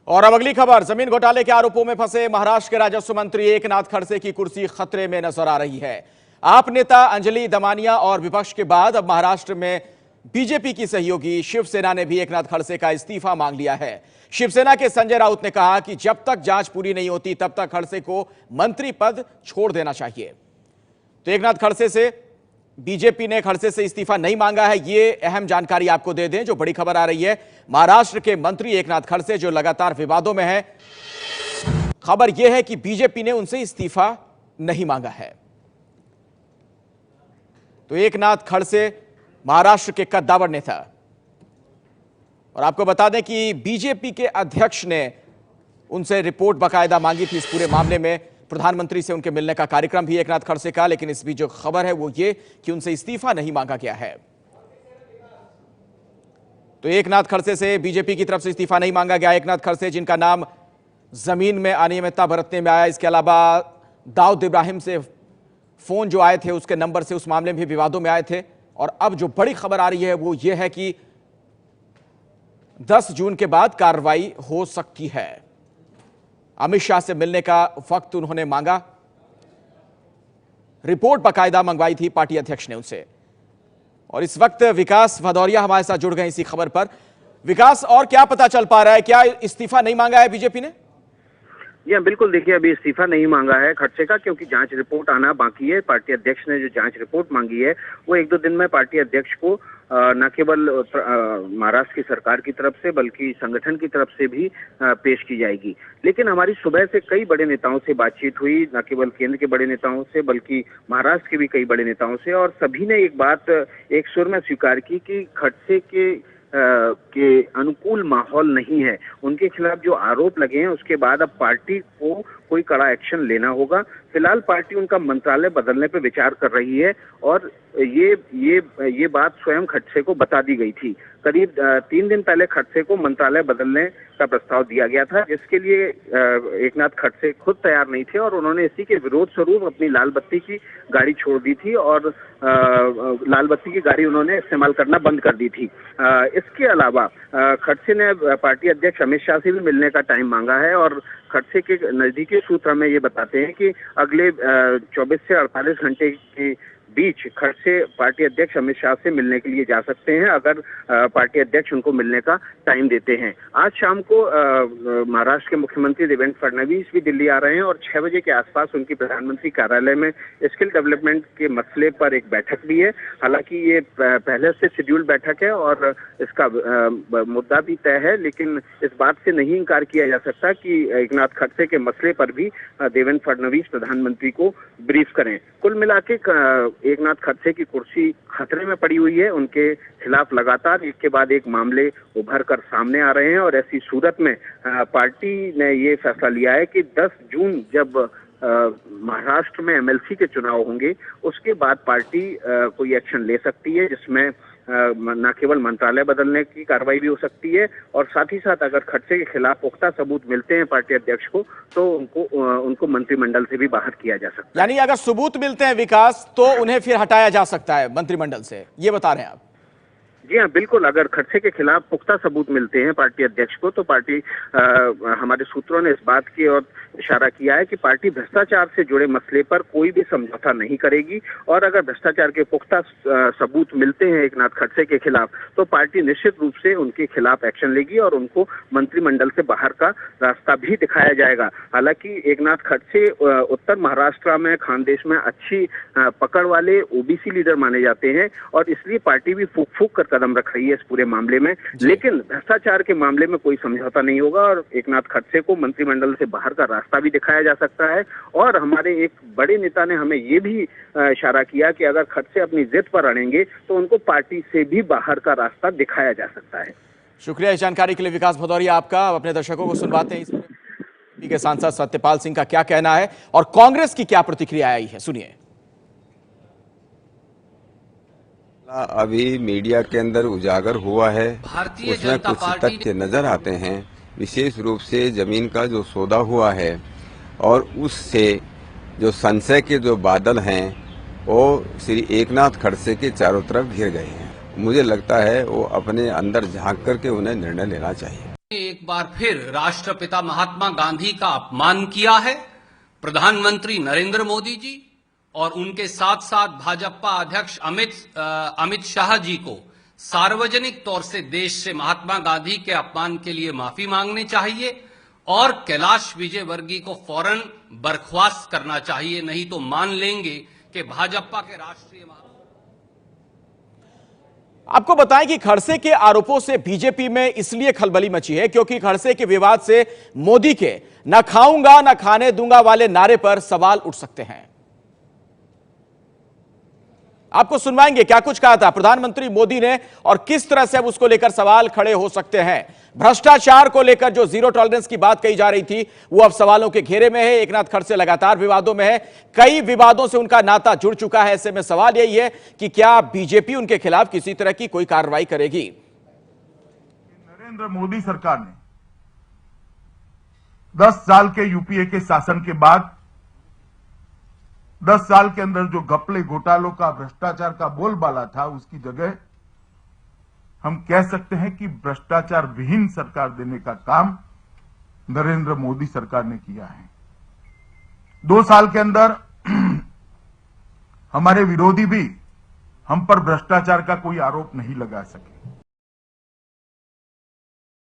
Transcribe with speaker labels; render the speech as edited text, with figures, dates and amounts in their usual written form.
Speaker 1: और अब अगली खबर, जमीन घोटाले के आरोपों में फंसे महाराष्ट्र के राजस्व मंत्री एकनाथ खड़से की कुर्सी खतरे में नजर आ रही है। आप नेता अंजलि दमानिया और विपक्ष के बाद अब महाराष्ट्र में बीजेपी की सहयोगी शिवसेना ने भी एकनाथ खड़से का इस्तीफा मांग लिया है। शिवसेना के संजय राउत ने कहा कि जब तक जांच पूरी नहीं होती तब तक खड़से को मंत्री पद छोड़ देना चाहिए। तो एकनाथ खड़से से बीजेपी ने खड़से से इस्तीफा नहीं मांगा है, ये अहम जानकारी आपको दे दें। जो बड़ी खबर आ रही है, महाराष्ट्र के मंत्री एकनाथ खड़से जो लगातार विवादों में है, खबर यह है कि बीजेपी ने उनसे इस्तीफा नहीं मांगा है। तो एकनाथ खड़से महाराष्ट्र के कद्दावर नेता, और आपको बता दें कि बीजेपी के अध्यक्ष ने उनसे रिपोर्ट बाकायदा मांगी थी इस पूरे मामले में। प्रधानमंत्री से उनके मिलने का कार्यक्रम भी एकनाथ खड़से का, लेकिन इस बीच जो खबर है वो ये कि उनसे इस्तीफा नहीं मांगा गया है। तो एकनाथ खड़से से बीजेपी की तरफ से इस्तीफा नहीं मांगा गया। एकनाथ खड़से जिनका नाम जमीन में अनियमितता बरतने में आया, इसके अलावा दाऊद इब्राहिम से फोन जो आए थे उसके नंबर से उस मामले में भी विवादों में आए थे। और अब जो बड़ी खबर आ रही है वो ये है कि 10 जून के बाद कार्रवाई हो सकती है। अमित शाह से मिलने का वक्त उन्होंने मांगा, रिपोर्ट बाकायदा मंगवाई थी पार्टी अध्यक्ष ने उनसे। और इस वक्त विकास भदौरिया हमारे साथ जुड़ गए इसी खबर पर। विकास, और क्या पता चल पा रहा है, क्या इस्तीफा नहीं मांगा है बीजेपी ने?
Speaker 2: जी हाँ, बिल्कुल। देखिए, अभी इस्तीफा नहीं मांगा है खड़से का, क्योंकि जांच रिपोर्ट आना बाकी है। पार्टी अध्यक्ष ने जो जांच रिपोर्ट मांगी है वो 1-2 दिन में पार्टी अध्यक्ष को न केवल महाराष्ट्र की सरकार की तरफ से बल्कि संगठन की तरफ से भी पेश की जाएगी। लेकिन हमारी सुबह से कई बड़े नेताओं से बातचीत हुई, न केवल केंद्र के बड़े नेताओं से बल्कि महाराष्ट्र के भी कई बड़े नेताओं से, और सभी ने एक बात एक सुर में स्वीकार की कि खड़से के अनुकूल माहौल नहीं है। उनके खिलाफ जो आरोप लगे हैं उसके बाद अब पार्टी को कोई कड़ा एक्शन लेना होगा। फिलहाल पार्टी उनका मंत्रालय बदलने पर विचार कर रही है, और ये बात स्वयं खड़से को बता दी गई थी। करीब 3 दिन पहले खड़से को मंत्रालय बदलने का प्रस्ताव दिया गया था, जिसके लिए एकनाथ खड़से खुद तैयार नहीं थे, और उन्होंने इसी के विरोध स्वरूप अपनी लाल बत्ती की गाड़ी छोड़ दी थी और लाल बत्ती की गाड़ी उन्होंने इस्तेमाल करना बंद कर दी थी। इसके अलावा खड़से ने पार्टी अध्यक्ष अमित शाह से भी मिलने का टाइम मांगा है, और खड़से के नजदीकी सूत्र हमें ये बताते हैं कि अगले 24 से 48 घंटे के बीच खड़से पार्टी अध्यक्ष अमित शाह से मिलने के लिए जा सकते हैं, अगर पार्टी अध्यक्ष उनको मिलने का टाइम देते हैं। आज शाम को महाराष्ट्र के मुख्यमंत्री देवेंद्र फडणवीस भी दिल्ली आ रहे हैं, और 6 बजे के आसपास उनकी प्रधानमंत्री कार्यालय में स्किल डेवलपमेंट के मसले पर एक बैठक भी है। हालांकि ये पहले से शेड्यूल बैठक है और इसका मुद्दा भी तय है, लेकिन इस बात से नहीं इनकार किया जा सकता कि एकनाथ खड़से के मसले पर भी देवेंद्र फडणवीस प्रधानमंत्री को ब्रीफ करें। कुल मिला के एकनाथ खड़से की कुर्सी खतरे में पड़ी हुई है। उनके खिलाफ लगातार एक के बाद एक मामले उभर कर सामने आ रहे हैं, और ऐसी सूरत में पार्टी ने ये फैसला लिया है कि 10 जून जब महाराष्ट्र में एमएलसी के चुनाव होंगे उसके बाद पार्टी कोई एक्शन ले सकती है, जिसमें न केवल मंत्रालय बदलने की कार्रवाई भी हो सकती है, और साथ ही साथ अगर खड़से के खिलाफ पुख्ता सबूत मिलते हैं पार्टी अध्यक्ष को तो उनको मंत्रिमंडल से भी बाहर किया जा सकता है।
Speaker 1: यानी अगर सबूत मिलते हैं विकास, तो उन्हें फिर हटाया जा सकता है मंत्रिमंडल से, ये बता रहे हैं आप?
Speaker 2: जी हाँ, बिल्कुल। अगर खड़से के खिलाफ पुख्ता सबूत मिलते हैं पार्टी अध्यक्ष को तो पार्टी हमारे सूत्रों ने इस बात की ओर इशारा किया है कि पार्टी भ्रष्टाचार से जुड़े मसले पर कोई भी समझौता नहीं करेगी, और अगर भ्रष्टाचार के पुख्ता सबूत मिलते हैं एकनाथ खड़से के खिलाफ तो पार्टी निश्चित रूप से उनके खिलाफ एक्शन लेगी और उनको मंत्रिमंडल से बाहर का रास्ता भी दिखाया जाएगा। हालांकि एकनाथ खड़से उत्तर महाराष्ट्र में खानदेश में अच्छी पकड़ वाले ओबीसी लीडर माने जाते हैं, और इसलिए पार्टी भी फूक फूक कर कदम रख रही है इस पूरे मामले में। लेकिन भ्रष्टाचार के मामले में कोई समझौता नहीं होगा, और एकनाथ खड़से को मंत्रिमंडल से बाहर का रास्ता भी दिखाया जा सकता है। और हमारे एक बड़े नेता ने हमें ये भी इशारा किया कि अगर खड़से अपनी जिद पर अड़ेंगे तो उनको पार्टी से भी बाहर का रास्ता दिखाया जा सकता है।
Speaker 1: शुक्रिया इस जानकारी के लिए विकास भदौरिया आपका। अब अपने दर्शकों को सुनवाते हैं इसमें के सांसद सत्यपाल सिंह का क्या कहना है और कांग्रेस की क्या प्रतिक्रिया आई है, सुनिए।
Speaker 3: अभी मीडिया के अंदर उजागर हुआ है, उसमें कुछ तथ्य नजर आते हैं, विशेष रूप से जमीन का जो सौदा हुआ है और उससे जो संशय के जो बादल हैं वो श्री एकनाथ खड़से के चारों तरफ घिर गए हैं। मुझे लगता है वो अपने अंदर झांक करके उन्हें निर्णय लेना चाहिए।
Speaker 4: एक बार फिर राष्ट्रपिता महात्मा गांधी का अपमान किया है। प्रधानमंत्री नरेंद्र मोदी जी और उनके साथ साथ भाजपा अध्यक्ष अमित शाह जी को सार्वजनिक तौर से देश से महात्मा गांधी के अपमान के लिए माफी मांगनी चाहिए और कैलाश विजयवर्गीय को फौरन बर्खास्त करना चाहिए, नहीं तो मान लेंगे कि भाजपा के राष्ट्रीय
Speaker 1: आपको बताएं कि खड़से के आरोपों से बीजेपी में इसलिए खलबली मची है क्योंकि खड़से के विवाद से मोदी के न खाऊंगा न खाने दूंगा वाले नारे पर सवाल उठ सकते हैं। आपको सुनवाएंगे क्या कुछ कहा था प्रधानमंत्री मोदी ने और किस तरह से अब उसको लेकर सवाल खड़े हो सकते हैं। भ्रष्टाचार को लेकर जो जीरो टॉलरेंस की बात कही जा रही थी वो अब सवालों के घेरे में है। एकनाथ खड़से लगातार विवादों में है, कई विवादों से उनका नाता जुड़ चुका है। ऐसे में सवाल यही है कि क्या बीजेपी उनके खिलाफ किसी तरह की कोई कार्रवाई करेगी।
Speaker 5: नरेंद्र मोदी सरकार ने 10 साल के यूपीए के शासन के बाद 10 साल के अंदर जो घपले घोटालों का भ्रष्टाचार का बोलबाला था उसकी जगह हम कह सकते हैं कि भ्रष्टाचार विहीन सरकार देने का काम नरेंद्र मोदी सरकार ने किया है। 2 साल के अंदर हमारे विरोधी भी हम पर भ्रष्टाचार का कोई आरोप नहीं लगा सके।